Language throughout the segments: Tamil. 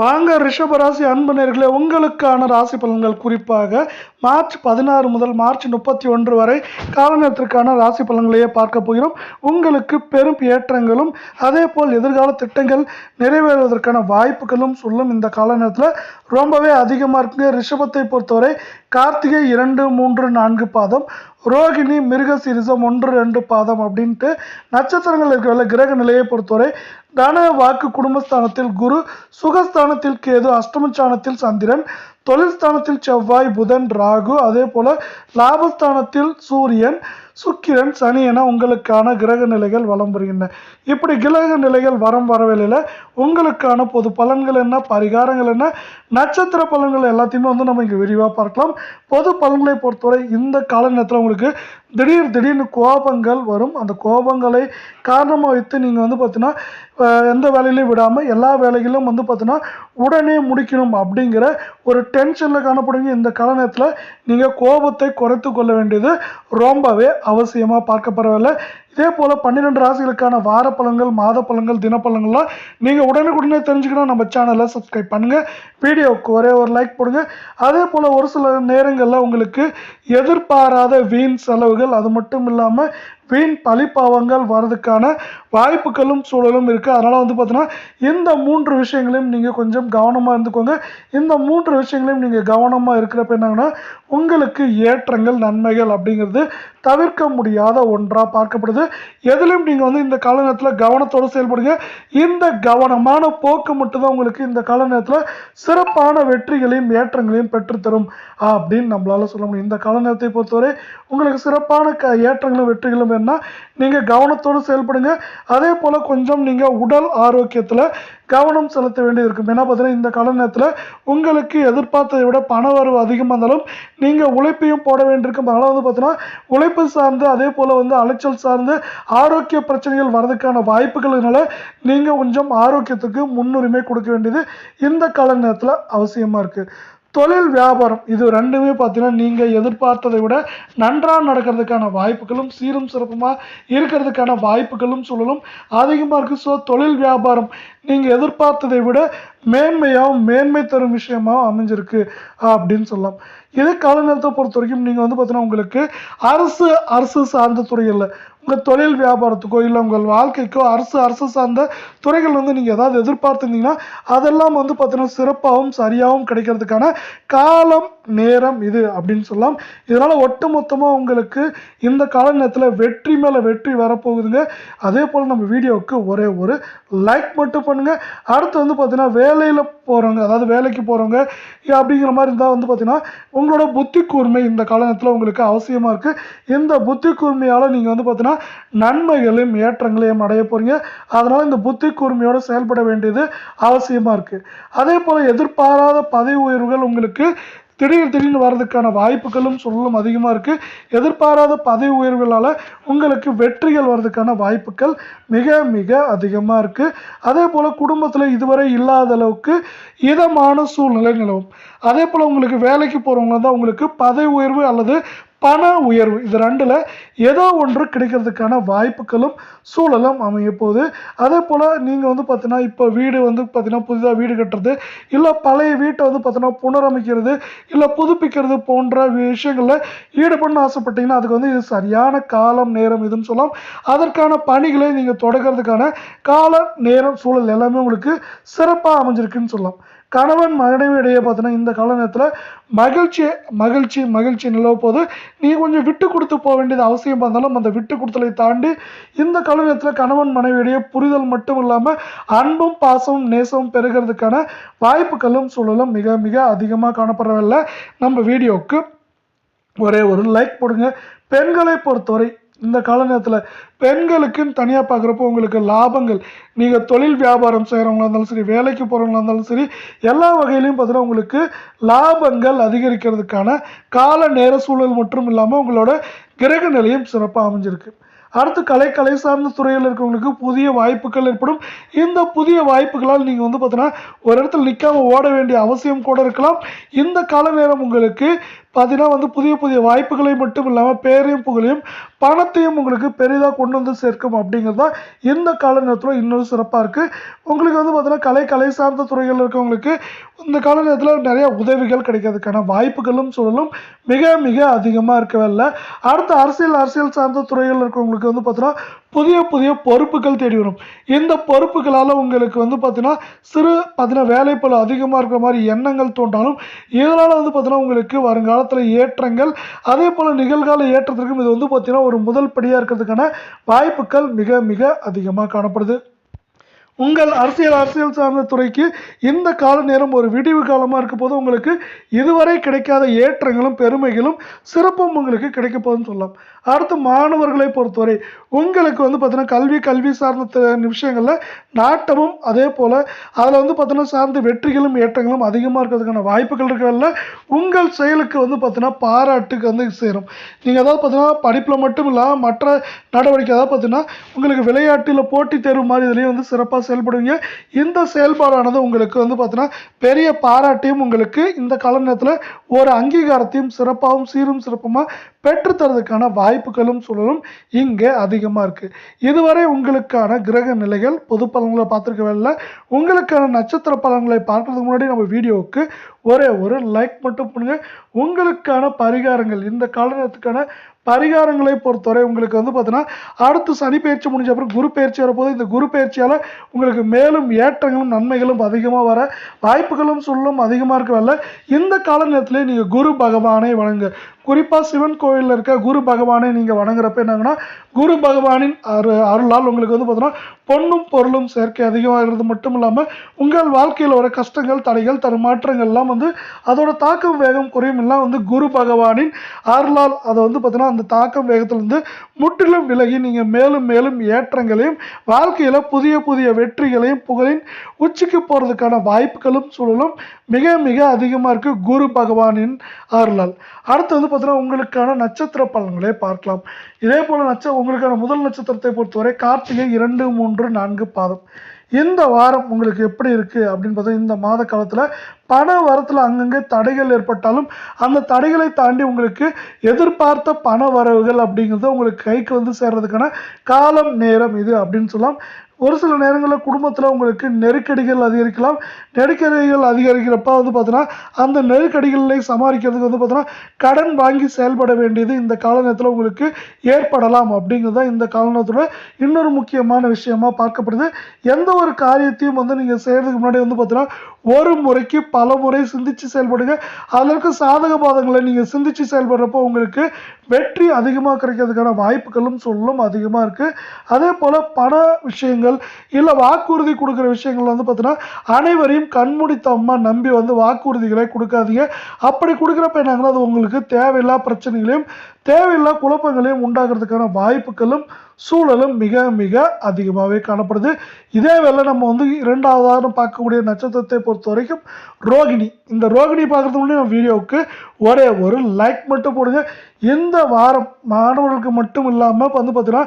வாங்க ரிஷபராசி அன்பு நேயர்களே, உங்களுக்கான ராசி பலன்கள் குறிப்பாக மார்ச் 16 முதல் மார்ச் 31 வரை காலநேரத்திற்கான ராசி பலன்களையே பார்க்க போகிறோம். உங்களுக்கு பெரும் ஏற்றங்களும் அதே போல் எதிர்கால திட்டங்கள் நிறைவேறுவதற்கான வாய்ப்புகளும் சொல்லும் இந்த காலநேரத்தில் ரொம்பவே அதிகமாக இருக்குங்க. ரிஷபத்தை பொறுத்தவரை கார்த்திகை 2, 3, 4 பாதம், ரோகிணி, மிருகசீரிசம் 1, 2 பாதம் அப்படின்ட்டு நட்சத்திரங்கள் இருக்கிற கிரக நிலையை பொறுத்தவரை தன வாக்கு குடும்பஸ்தானத்தில் குரு, சுகஸ்தானத்தில் கேது, அஷ்டமஸ்தானத்தில் சந்திரன், தொழில் ஸ்தானத்தில் செவ்வாய், புதன், ராகு, அதே போல லாபஸ்தானத்தில் சூரியன், சுக்கிரன், சனி என உங்களுக்கான கிரக நிலைகள் வலம் வருகின்றன. இப்படி கிரக நிலைகள் வரவேளையில் உங்களுக்கான பொது பலன்கள் என்ன, பரிகாரங்கள் என்ன, நட்சத்திர பலன்கள் எல்லாத்தையுமே நம்ம இங்கே விரிவாக பார்க்கலாம். பொது பலன்களை பொறுத்தவரை இந்த கால நேரத்தில் உங்களுக்கு திடீர்னு கோபங்கள் வரும். அந்த கோபங்களை காரணமாக வைத்து நீங்கள் பார்த்தீங்கன்னா எந்த வேலையிலையும் விடாமல் எல்லா வேலைகளிலும் பார்த்தீங்கன்னா உடனே முடிக்கணும் அப்படிங்கிற ஒரு டென்ஷனில் காணப்படுங்க. இந்த கால நேரத்தில் நீங்கள் கோபத்தை குறைத்து கொள்ள வேண்டியது ரொம்பவே அவசியமாக பார்க்கப்படவில்லை. இதே போல் 12 ராசிகளுக்கான வார பலன்கள், மாத பலன்கள், தினப்பலன்கள்லாம் நீங்கள் உடனுக்குடனே தெரிஞ்சுக்கணும். நம்ம சேனலை சப்ஸ்கிரைப் பண்ணுங்கள், வீடியோவுக்கு ஒரே ஒரு லைக் போடுங்க. அதே போல் ஒரு சில நேரங்களில் உங்களுக்கு எதிர்பாராத வீண் செலவுகள், அது மட்டும் இல்லாமல் வீண் பழிப்பாவங்கள் வர்றதுக்கான வாய்ப்புகளும் சூழலும் இருக்குது. அதனால் பார்த்தீங்கன்னா இந்த 3 விஷயங்களையும் நீங்கள் கொஞ்சம் கவனமாக இருந்துக்கோங்க. இந்த 3 விஷயங்களையும் நீங்கள் கவனமாக இருக்கிறப்ப என்னங்கன்னா உங்களுக்கு ஏற்றங்கள், நன்மைகள் அப்படிங்கிறது தவிர்க்க முடியாத ஒன்றாக பார்க்கப்படுது. எதிலும் நீங்கள் இந்த கால நேரத்தில் கவனத்தோடு செயல்படுங்க. இந்த கவனமான போக்கு மட்டும்தான் உங்களுக்கு இந்த கால நேரத்தில் சிறப்பான வெற்றிகளையும் ஏற்றங்களையும் பெற்றுத்தரும் அப்படின்னு நம்மளால சொல்ல முடியும். இந்த கால நேரத்தை பொறுத்தவரை உங்களுக்கு சிறப்பான ஏற்றங்களும் வெற்றிகளும் என்ன, நீங்கள் கவனத்தோடு செயல்படுங்க. அதே போல் கொஞ்சம் நீங்கள் உடல் ஆரோக்கியத்தில் கவனம் செலுத்த வேண்டியது இருக்கும். ஏன்னா பார்த்தீங்கன்னா இந்த கால நேரத்தில் உங்களுக்கு எதிர்பார்த்ததை விட பண வரவு அதிகமாக இருந்தாலும் நீங்கள் உழைப்பையும் போட வேண்டியிருக்கும். அதனால் பார்த்தீங்கன்னா உழைப்பு சார்ந்து அதே போல் அலைச்சல் சார்ந்து ஆரோக்கிய பிரச்சனைகள் வர்றதுக்கான வாய்ப்புகள்னால நீங்கள் கொஞ்சம் ஆரோக்கியத்துக்கு முன்னுரிமை கொடுக்க வேண்டியது இந்த கால நேரத்தில் அவசியமாக இருக்குது. தொழில், வியாபாரம் இது ரெண்டுமே பார்த்தீங்கன்னா நீங்கள் எதிர்பார்த்ததை விட நன்றாக நடக்கிறதுக்கான வாய்ப்புகளும் சீரும் சிறப்புமாக இருக்கிறதுக்கான வாய்ப்புகளும் சூழலும் அதிகமாக இருக்குது. ஸோ தொழில், வியாபாரம் நீங்கள் எதிர்பார்த்ததை விட மேன்மையாகவும் மேன்மை தரும் விஷயமாகவும் அமைஞ்சிருக்கு அப்படின்னு சொல்லலாம். இதே கால நேரத்தை பொறுத்த வரைக்கும் நீங்கள் பார்த்தீங்கன்னா உங்களுக்கு அரசு சார்ந்த துறையில் உங்கள் தொழில் வியாபாரத்துக்கோ இல்லை உங்கள் வாழ்க்கைக்கோ அரசு சார்ந்த துறைகள் நீங்கள் ஏதாவது எதிர்பார்த்துருந்தீங்கன்னா அதெல்லாம் பார்த்தீங்கன்னா சிறப்பாகவும் சரியாகவும் கிடைக்கிறதுக்கான காலம், நேரம் இது அப்படின்னு சொல்லலாம். இதனால் ஒட்டுமொத்தமாக உங்களுக்கு இந்த கால நேரத்தில் வெற்றி மேலே வெற்றி வரப்போகுதுங்க. அதே போல் நம்ம வீடியோவுக்கு ஒரே ஒரு லைக் மட்டும் பண்ணுங்கள். அடுத்து பார்த்தீங்கன்னா வேலையில் போகிறவங்க, அதாவது வேலைக்கு போகிறவங்க அப்படிங்கிற மாதிரி இருந்தால் பார்த்தீங்கன்னா உங்களோட புத்தி கூர்மை இந்த கால நேரத்தில் உங்களுக்கு அவசியமாக இருக்குது. இந்த புத்தி கூர்மையால் நீங்கள் பார்த்தீங்கன்னா நன்மைகளையும் ஏற்றங்களையும் அடைய போகிறீங்க. அதனால் இந்த புத்தி கூர்மையோடு செயல்பட வேண்டியது அவசியமாக இருக்குது. அதே போல் எதிர்பாராத பதவி உயர்வுகள் உங்களுக்கு திடீர்னு வர்றதுக்கான வாய்ப்புகளும் சூழலும் அதிகமாக இருக்குது. எதிர்பாராத பதவி உயர்வுகளால் உங்களுக்கு வெற்றிகள் வர்றதுக்கான வாய்ப்புகள் மிக மிக அதிகமாக இருக்குது. அதே போல் குடும்பத்தில் இதுவரை இல்லாத அளவுக்கு இதமான சூழ்நிலை நிலவும். அதே போல் உங்களுக்கு வேலைக்கு போகிறவங்க தான் உங்களுக்கு பதவி உயர்வு அல்லது பண உயர்வு இது ரெண்டில் ஏதோ ஒன்று கிடைக்கிறதுக்கான வாய்ப்புகளும் சூழலும் அமைய போகுது. அதே போல் நீங்கள் பார்த்தீங்கன்னா இப்போ வீடு பார்த்தீங்கன்னா புதிதாக வீடு கட்டுறது இல்லை பழைய வீட்டை பார்த்தீங்கன்னா புனரமைக்கிறது இல்லை புதுப்பிக்கிறது போன்ற விஷயங்களில் ஈடுபடணும்னு ஆசைப்பட்டீங்கன்னா அதுக்கு இது சரியான காலம், நேரம் இதுன்னு சொல்லலாம். அதற்கான பணிகளை நீங்கள் தொடங்கிறதுக்கான கால, நேரம், சூழல் எல்லாமே உங்களுக்கு சிறப்பாக அமைஞ்சிருக்குன்னு சொல்லலாம். கணவன் மனைவி இடையே பார்த்தீங்கன்னா இந்த கால நேரத்தில் மகிழ்ச்சி நிலவ போது நீங்கள் கொஞ்சம் விட்டு கொடுத்து போக வேண்டியது அவசியம் இருந்தாலும் அந்த விட்டு கொடுத்தலை தாண்டி இந்த கால நேரத்தில் கணவன் மனைவியிடையே புரிதல் மட்டும் இல்லாமல் அன்பும் பாசமும் நேசமும் பெறுகிறதுக்கான வாய்ப்புகளும் சூழலும் மிக மிக அதிகமாக காணப்படவில்லை. நம்ம வீடியோவுக்கு ஒரே ஒரு லைக் போடுங்க. பெண்களை பொறுத்தவரை இந்த கால நேரத்தில் பெண்களுக்குன்னு தனியாக பார்க்குறப்போ உங்களுக்கு லாபங்கள், நீங்கள் தொழில் வியாபாரம் செய்கிறவங்களா இருந்தாலும் சரி, வேலைக்கு போகிறவங்களா இருந்தாலும் சரி, எல்லா வகையிலையும் பார்த்தீங்கன்னா உங்களுக்கு லாபங்கள் அதிகரிக்கிறதுக்கான கால, நேர சூழல் மட்டும் இல்லாமல் உங்களோட கிரக நிலையும் சிறப்பாக அமைஞ்சிருக்கு. அடுத்து கலை சார்ந்த துறையில் இருக்கவங்களுக்கு புதிய வாய்ப்புகள் ஏற்படும். இந்த புதிய வாய்ப்புகளால் நீங்கள் பார்த்தீங்கன்னா ஒரு இடத்துல நிற்காமல் ஓட வேண்டிய அவசியம் கூட இருக்கலாம். இந்த கால நேரம் உங்களுக்கு பார்த்தீங்கன்னா வந்து புதிய புதிய வாய்ப்புகளை மட்டும் இல்லாமல் பேரையும் புகழையும் பணத்தையும் உங்களுக்கு பெரிதாக கொண்டு வந்து சேர்க்கும் அப்படிங்கிறது தான் இந்த கால நேரத்தில் இன்னொரு சிறப்பாக இருக்குது. உங்களுக்கு வந்து பார்த்தீங்கன்னா கலை சார்ந்த துறைகள் இருக்கவங்களுக்கு இந்த கால நேரத்தில் நிறைய உதவிகள் கிடைக்கிறதுக்கான வாய்ப்புகளும் சூழலும் மிக மிக அதிகமாக இருக்கவே இல்லை. அடுத்து அரசியல் சார்ந்த துறைகள் இருக்கவங்களுக்கு வந்து பார்த்தீங்கன்னா புதிய புதிய பொறுப்புகள் தேடி வரும். இந்த பொறுப்புகளால் உங்களுக்கு வந்து பார்த்தீங்கன்னா வேலைப்பளு அதிகமாக இருக்கிற மாதிரி எண்ணங்கள் தோன்றாலும் இதனால் வந்து பார்த்தீங்கன்னா உங்களுக்கு வருங்காலத்தில் ஏற்றங்கள் அதே போல் நிகழ்கால ஏற்றத்திற்கும் இது வந்து பார்த்தீங்கன்னா ஒரு முதல் படியாக இருக்கிறதுக்கான வாய்ப்புகள் மிக மிக அதிகமாக காணப்படுது. உங்கள் அரசியல் சார்ந்த துறைக்கு இந்த கால நேரம் ஒரு விடிவு காலமாக இருக்க போது உங்களுக்கு இதுவரை கிடைக்காத ஏற்றங்களும் பெருமைகளும் சிறப்பும் உங்களுக்கு கிடைக்க போகுதுன்னு சொல்லலாம். அடுத்து மாணவர்களை பொறுத்தவரை உங்களுக்கு வந்து பார்த்தீங்கன்னா கல்வி சார்ந்த விஷயங்களில் நாட்டமும் அதே போல் அதில் வந்து பார்த்தீங்கன்னா சார்ந்த வெற்றிகளும் ஏற்றங்களும் அதிகமாக இருக்கிறதுக்கான வாய்ப்புகள் இருக்கிறதுல உங்கள் செயலுக்கு வந்து பார்த்தீங்கன்னா பாராட்டுக்கு வந்து சேரும். நீங்கள் அதாவது பார்த்தீங்கன்னா படிப்பில் மட்டும் இல்லாமல் மற்ற நடவடிக்கை அதாவது பார்த்தீங்கன்னா உங்களுக்கு விளையாட்டில் போட்டித் தேர்வு மாதிரி இதுலேயும் வந்து சிறப்பாக செயல்படுவீங்க. இந்த செயல்பாடானது உங்களுக்கு வந்து பார்த்தீங்கன்னா பெரிய பாராட்டையும் உங்களுக்கு இந்த கால நேரத்தில் ஒரு அங்கீகாரத்தையும் சிறப்பாகவும் சீரும் சிறப்புமாக பெற்றுத்தரதுக்கான வாய்ப்புகளும் சூழலும் இங்கே அதிகமாக இருக்குது. இதுவரை உங்களுக்கான கிரக நிலைகள் பொது பலன்களை பார்த்துருக்க வேலை உங்களுக்கான நட்சத்திர பலன்களை பார்க்கறதுக்கு முன்னாடி நம்ம வீடியோவுக்கு ஒரே ஒரு லைக் மட்டும் பண்ணுங்க. உங்களுக்கான பரிகாரங்கள் இந்த கால நேரத்துக்கான பரிகாரங்களை பொறுத்தவரை உங்களுக்கு வந்து பார்த்தீங்கன்னா அடுத்து சனி பயிற்சி முடிஞ்ச அப்புறம் குரு பயிற்சி வரப்போது இந்த குரு பயிற்சியால் உங்களுக்கு மேலும் ஏற்றங்களும் நன்மைகளும் அதிகமாக வர வாய்ப்புகளும் சூழலும் அதிகமாக இருக்கவில்லை. இந்த கால நேரத்திலே நீங்கள் குரு பகவானை வணங்க குறிப்பாக சிவன் கோயிலில் இருக்க குரு பகவானை நீங்கள் வணங்குறப்ப என்னங்கன்னா குரு பகவானின் அருளால் உங்களுக்கு வந்து பார்த்தீங்கன்னா பொண்ணும் பொருளும் சேர்க்கை அதிகமாகிறது மட்டும் இல்லாமல் உங்கள் வாழ்க்கையில் வர கஷ்டங்கள் தடைகள் தருமாற்றங்கள்லாம் வந்து அதோட தாக்கம் வேகம் குறையும் எல்லாம் வந்து குரு பகவானின் அருளால் அதை வந்து பார்த்தீங்கன்னா அந்த தாக்கம் வேகத்திலிருந்து முற்றிலும் விலகி நீங்கள் மேலும் மேலும் ஏற்றங்களையும் வாழ்க்கையில் புதிய புதிய வெற்றிகளையும் புகழின் உச்சிக்கு போகிறதுக்கான வாய்ப்புகளும் சூழலும் மிக மிக அதிகமாக இருக்குது குரு பகவானின் அருளால். அடுத்து வந்து பார்த்தீங்கன்னா உங்களுக்கான நட்சத்திர பலன்களை பார்க்கலாம். இதே போல் உங்களுக்கான முதல் நட்சத்திரத்தை பொறுத்தவரை கார்த்திகை 2, 3, 4 பாதம். இந்த வாரம் உங்களுக்கு எப்படி இருக்குது அப்படின்னு பார்த்தா இந்த மாத காலத்தில் பண வரத்தில் அங்கங்கே தடைகள் ஏற்பட்டாலும் அந்த தடைகளை தாண்டி உங்களுக்கு எதிர்பார்த்த பண வரவுகள் அப்படிங்கிறது உங்களுக்கு கைக்கு வந்து சேர்றதுக்கான காலம் நேரம் இது அப்படின்னு சொல்லலாம். ஒரு சில நேரங்களில் குடும்பத்தில் உங்களுக்கு நெருக்கடிகள் அதிகரிக்கிறப்ப வந்து பார்த்தீங்கன்னா அந்த நெருக்கடிகளை சமாளிக்கிறதுக்கு வந்து பார்த்தீங்கன்னா கடன் வாங்கி செயல்பட வேண்டியது இந்த கால நேரத்தில் உங்களுக்கு ஏற்படலாம் அப்படிங்கிறது தான் இந்த கால நேரத்தோட இன்னொரு முக்கியமான விஷயமா பார்க்கப்படுது. எந்த ஒரு காரியத்தையும் வந்து நீங்கள் செய்கிறதுக்கு முன்னாடி வந்து பார்த்தீங்கன்னா ஒரு முறைக்கு பல முறை சிந்திச்சு செயல்படுங்க. அதில் இருக்க சாதக பாதங்களை நீங்கள் சிந்திச்சு செயல்படுறப்போ உங்களுக்கு வெற்றி அதிகமாக கிடைக்கிறதுக்கான வாய்ப்புகளும் சூழலும் அதிகமாக இருக்குது. அதே போல் பண விஷயங்கள் இல்லை வாக்குறுதி கொடுக்குற விஷயங்கள் வந்து பார்த்தீங்கன்னா அனைவரையும் கண்மூடித்தனமாக நம்பி வந்து வாக்குறுதிகளை கொடுக்காதீங்க. அப்படி கொடுக்குறப்ப என்னங்கன்னா அது உங்களுக்கு தேவையில்லா பிரச்சனைகளையும் தேவையில்லா குழப்பங்களையும் உண்டாகிறதுக்கான வாய்ப்புகளும் சூழலும் மிக மிக அதிகமாகவே காணப்படுது. இதே வேளை நம்ம வந்து இரண்டாவதாக பார்க்கக்கூடிய நட்சத்திரத்தை பொறுத்த வரைக்கும் ரோகிணி. இந்த ரோகிணி பார்க்கறதுக்கு முன்னாடி நம்ம வீடியோவுக்கு ஒரே ஒரு லைக் மட்டும் போடுங்க. இந்த வாரம் மாணவர்களுக்கு மட்டும் இல்லாமல் வந்து பார்த்தீங்கன்னா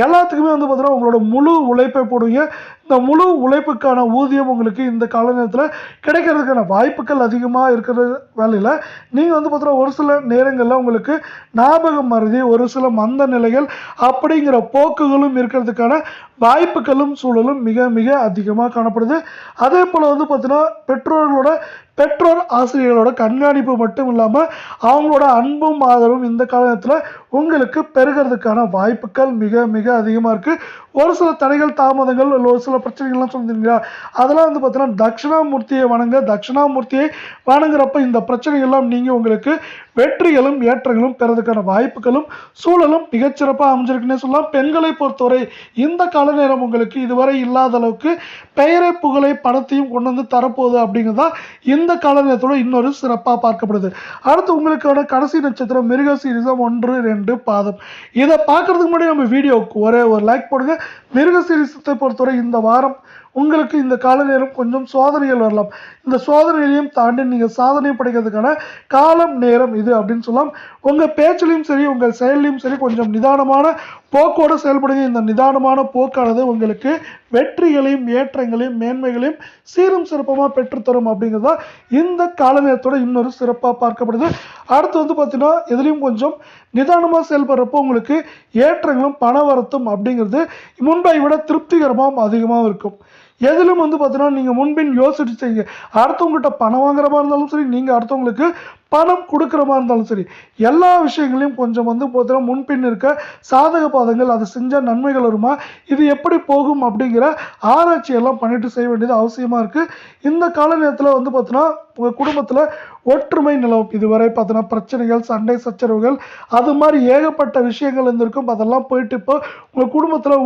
எல்லாத்துக்குமே வந்து பார்த்தீங்கன்னா உங்களோட முழு உழைப்பை போடுவீங்க. இந்த முழு உழைப்புக்கான ஊதியம் உங்களுக்கு இந்த கால நேரத்தில் கிடைக்கிறதுக்கான வாய்ப்புகள் அதிகமாக இருக்கிற வேலையில் நீங்கள் வந்து பார்த்தீங்கன்னா ஒரு சில நேரங்களில் உங்களுக்கு ஞாபகம் மருதி ஒரு சில மந்த நிலைகள் அப்படிங்கிற போக்குகளும் இருக்கிறதுக்கான வாய்ப்புகளும் சூழலும் மிக மிக அதிகமாக காணப்படுது. அதே போல் வந்து பார்த்தீங்கன்னா பெற்றோர் ஆசிரியர்களோட கண்காணிப்பு மட்டும் இல்லாமல் அவங்களோட அன்பும் ஆதரவும் இந்த காலத்தில் உங்களுக்கு பெருகிறதுக்கான வாய்ப்புகள் மிக மிக அதிகமாக இருக்குது. ஒரு சில தடைகள் தாமதங்கள் ஒரு சில பிரச்சனைகள்லாம் சொல்லியிருந்தீங்களா அதெல்லாம் வந்து பார்த்தீங்கன்னா தட்சிணாமூர்த்தியை வணங்குறப்ப இந்த பிரச்சனைகள்லாம் நீங்கள் உங்களுக்கு வெற்றிகளும் ஏற்றங்களும் பெறதுக்கான வாய்ப்புகளும் சூழலும் மிகச்சிறப்பாக அமைஞ்சிருக்குன்னே சொல்லலாம். பெண்களை பொறுத்தவரை இந்த கால நேரம் உங்களுக்கு இதுவரை இல்லாத அளவுக்கு பெயரை புகழை பணத்தையும் கொண்டு வந்து தரப்போகுது அப்படிங்கிறதா இந்த கால நேரத்தோட இன்னொரு சிறப்பாக பார்க்கப்படுது. அடுத்து உங்களுக்கான கடைசி நட்சத்திரம் மிருகசீரிஷம் 1, 2 பாதம். இதை பார்க்கறதுக்கு முன்னாடி நம்ம வீடியோவுக்கு ஒரே ஒரு லைக் போடுங்க. மிருகசீரிஷத்தை பொறுத்தவரை இந்த வாரம் உங்களுக்கு இந்த கால நேரம் கொஞ்சம் சோதனைகள் வரலாம். இந்த சோதனைகளையும் தாண்டி நீங்கள் சாதனை படைக்கிறதுக்கான காலம் நேரம் இது அப்படின்னு சொல்லலாம். உங்கள் பேச்சிலையும் சரி உங்கள் செயல்லையும் சரி கொஞ்சம் நிதானமான போக்கோடு செயல்படுங்க. இந்த நிதானமான போக்கானது உங்களுக்கு வெற்றிகளையும் ஏற்றங்களையும் மேன்மைகளையும் சீரும் சிறப்பமாக பெற்றுத்தரும் அப்படிங்கிறது தான் இந்த கால நேரத்தோட இன்னொரு சிறப்பாக பார்க்கப்படுது. அடுத்து வந்து பார்த்தீங்கன்னா எதுலேயும் கொஞ்சம் நிதானமாக செயல்படுறப்போ உங்களுக்கு ஏற்றங்களும் பண வரத்தும் அப்படிங்கிறது முன்பை விட திருப்திகரமாகவும் அதிகமாக இருக்கும். எதிலும் வந்து பார்த்தீங்கன்னா நீங்கள் முன்பின் யோசிச்சு செய்யுங்க. அடுத்தவங்ககிட்ட பணம் வாங்குற மாதிரி இருந்தாலும் சரி, நீங்கள் அடுத்தவங்களுக்கு பணம் கொடுக்குற மாதிரி இருந்தாலும் சரி, எல்லா விஷயங்களையும் கொஞ்சம் வந்து பார்த்தீங்கன்னா முன்பின் இருக்க சாதக பாதங்கள், அதை செஞ்சால் நன்மைகள் வருமா, இது எப்படி போகும் அப்படிங்கிற ஆராய்ச்சியெல்லாம் பண்ணிட்டு செய்ய வேண்டியது அவசியமாக இருக்குது. இந்த கால நேரத்தில் வந்து பார்த்தீங்கன்னா உங்கள் குடும்பத்தில் ஒற்றுமை நிலவும். இதுவரை பார்த்தீங்கன்னா பிரச்சனைகள், சண்டை சச்சரவுகள், அது மாதிரி ஏகப்பட்ட விஷயங்கள் இருந்திருக்கும். அதெல்லாம் போயிட்டு இப்போ உங்கள் குடும்பத்தில்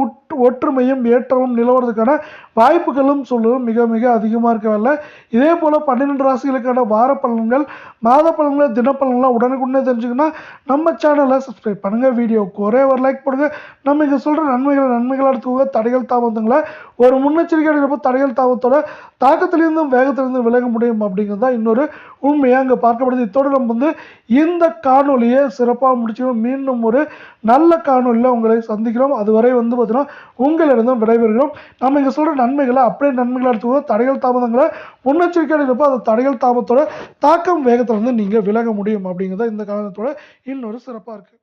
ஒற்றுமையும் ஏற்றமும் நிலவுறதுக்கான வாய்ப்புகளும் சொல்லுவோம் மிக மிக அதிகமாக இருக்கவில்லை. இதே போல் 12 ராசிகளுக்கான வார பலன்கள், மாத பலன்கள், தினப்பலன்கள்லாம் உடனுக்குடனே தெரிஞ்சுக்கணும்னா நம்ம சேனலை சப்ஸ்கிரைப் பண்ணுங்கள். வீடியோவுக்கு ஒரே ஒரு லைக் பண்ணுங்கள். நம்ம இங்கே சொல்கிற நன்மைகளாக எடுத்துக்கோங்க. தடைகள் தாமதங்களை ஒரு முன்னெச்சரிக்கையாக இருப்போம். தடைகள் தாமதத்தோட தாக்கத்திலிருந்தும் வேகத்திலிருந்தும் விலக முடியும் அப்படிங்கிறது தான் இன்னொரு உண்மையாக அங்கே பார்க்கப்படுது. இத்தோடு நம்ம வந்து இந்த காணொலியை சிறப்பாக முடிச்சுக்கணும். மீண்டும் ஒரு நல்ல காணொலியில் உங்களை சந்திக்கிறோம். அதுவரை வந்து பார்த்தீங்கன்னா உங்களிடம் விடைபெறுகிறோம். நம்ம இங்கே சொல்கிற நன்மைகளை அப்படியே நன்மைகளாக எடுத்துக்கோங்க. தடைகள் தாமதங்களை முன்னெச்சரிக்கையாக இருப்போம். அந்த தடைகள் தாமதத்தோட தாக்கம் வேகத்திலிருந்து நீங்கள் விலக முடியும் அப்படிங்கிறத இந்த காரணத்தோட இன்னொரு சிறப்பாக இருக்குது.